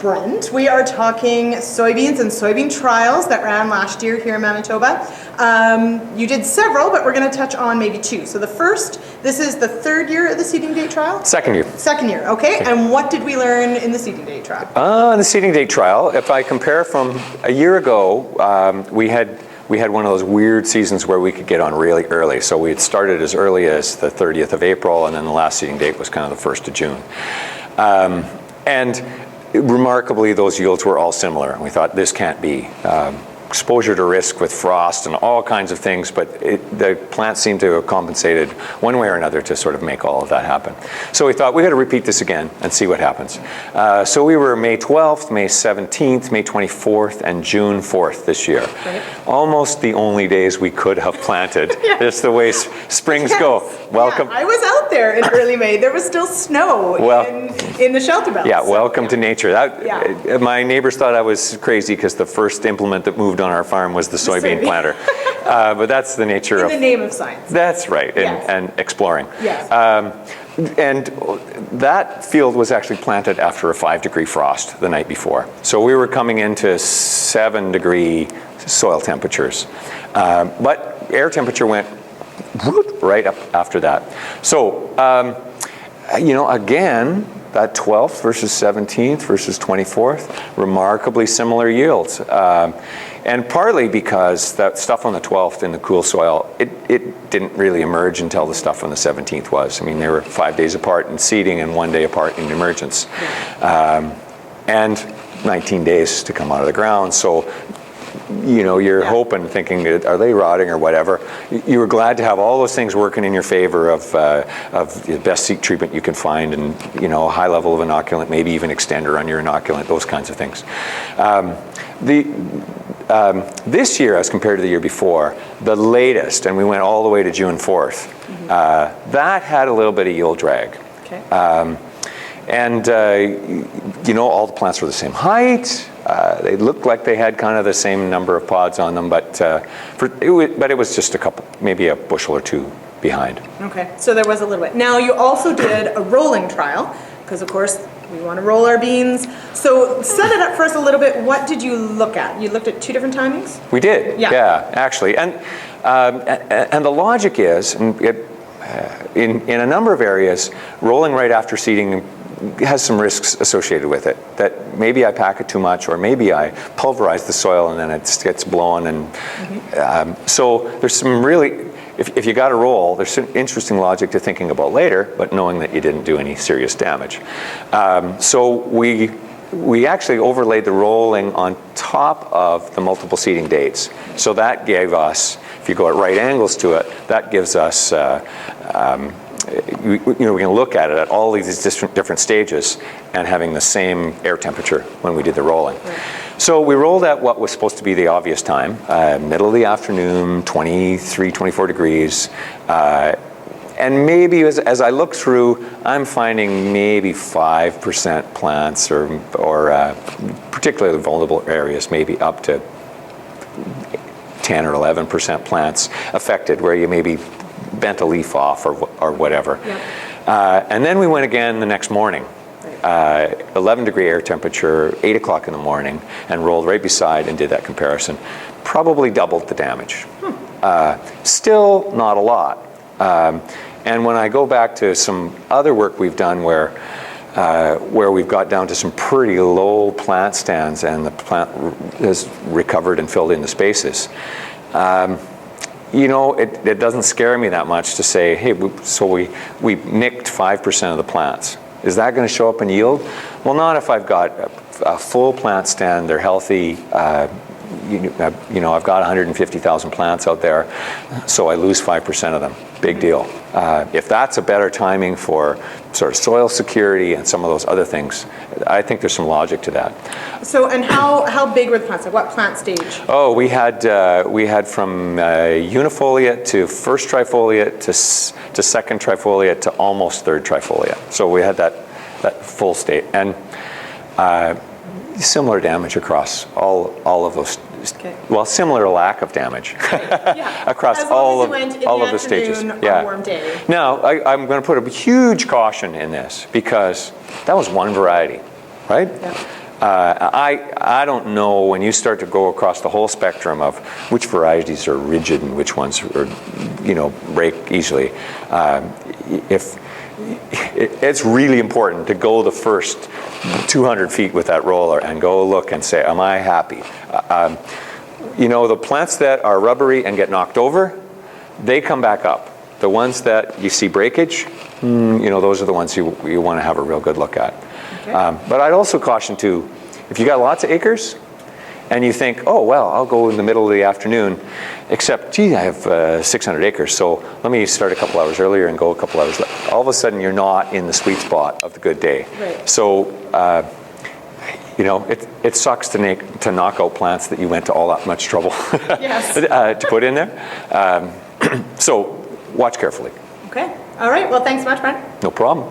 Brent. We are talking soybeans and soybean trials that ran last year here in Manitoba. You did several, but we're going to touch on maybe two. So the first, this is the third year of the seeding date trial? Second year. Second year, okay. And what did we learn in the seeding date trial? The seeding date trial, if I compare from a year ago, we had one of those weird seasons where we could get on really early. So we had started as early as the 30th of April, and then the last seeding date was kind of the 1st of June. And remarkably, those yields were all similar. We thought this can't be. Exposure to risk with frost and all kinds of things, but the plants seemed to have compensated one way or another to sort of make all of that happen. So we thought we got to repeat this again and see what happens. So we were May 12th, May 17th, May 24th, and June 4th this year. Right. Almost the only days we could have planted. Yeah. It's the way springs go. Welcome. Yeah, I was out there in early May. There was still snow in the shelter belts. Yeah, welcome to nature. My neighbors thought I was crazy because the first implement that moved on our farm was the soybean planter. But that's the nature in the name of science. That's right, and exploring. Yes. And that field was actually planted after a 5-degree frost the night before. So we were coming into 7-degree soil temperatures. But air temperature went right up after that. So, again, that 12th versus 17th versus 24th, remarkably similar yields. And partly because that stuff on the 12th in the cool soil, it didn't really emerge until the stuff on the 17th was. I mean, they were 5 days apart in seeding and 1 day apart in emergence. And 19 days to come out of the ground. So, you're hoping, thinking, are they rotting or whatever? You were glad to have all those things working in your favor of the best seed treatment you can find, and a high level of inoculant, maybe even extender on your inoculant, those kinds of things. This year, as compared to the year before, the latest, and we went all the way to June 4th, that had a little bit of yield drag. Okay. All the plants were the same height. They looked like they had kind of the same number of pods on them, but it was just maybe a bushel or two behind. Okay, so there was a little bit. Now you also did a rolling trial, because of course we want to roll our beans. So set it up for us a little bit. What did you look at? You looked at 2 different timings? We did, yeah actually. And the logic is, in a number of areas, rolling right after seeding has some risks associated with it, that maybe I pack it too much, or maybe I pulverize the soil and then it gets blown. And so there's some really, if you got to roll, there's some interesting logic to thinking about later, but knowing that you didn't do any serious damage. So we actually overlaid the rolling on top of the multiple seeding dates. So that gave us, if you go at right angles to it, that gives us we can look at it at all of these different stages and having the same air temperature when we did the rolling. Right. So we rolled at what was supposed to be the obvious time, middle of the afternoon, 23, 24 degrees. And maybe as I look through, I'm finding maybe 5% plants or particularly vulnerable areas, maybe up to 10 or 11% plants affected, where you maybe bent a leaf off or whatever. Yep. And then we went again the next morning, 11-degree air temperature, 8 o'clock in the morning, and rolled right beside and did that comparison. Probably doubled the damage. Still not a lot. And when I go back to some other work we've done where we've got down to some pretty low plant stands and the plant has recovered and filled in the spaces, it doesn't scare me that much to say, hey, we nicked 5% of the plants. Is that going to show up in yield? Well, not if I've got a full plant stand, they're healthy. I've got 150,000 plants out there, so I lose 5% of them. Big deal. If that's a better timing for sort of soil security and some of those other things, I think there's some logic to that. So, and how big were the plants? At what plant stage? Oh, we had from unifoliate to first trifoliate to second trifoliate to almost third trifoliate. So we had that full state, and similar damage across all of those. Okay. Well, similar lack of damage across all of the stages. Yeah. Warm day. Now, I'm going to put a huge caution in this because that was one variety, right? I don't know when you start to go across the whole spectrum of which varieties are rigid and which ones are, break easily. It's really important to go the first 200 feet with that roller and go look and say, am I happy? The plants that are rubbery and get knocked over, they come back up. The ones that you see breakage, those are the ones you want to have a real good look at. Okay. But I'd also caution too, if you got lots of acres and you think, oh, well, I'll go in the middle of the afternoon, except, gee, I have 600 acres, so let me start a couple hours earlier and go a couple hours later. All of a sudden, you're not in the sweet spot of the good day. Right. So, it sucks to knock out plants that you went to all that much trouble Yes. to put in there. So watch carefully. Okay. All right. Well, thanks so much, Brent. No problem.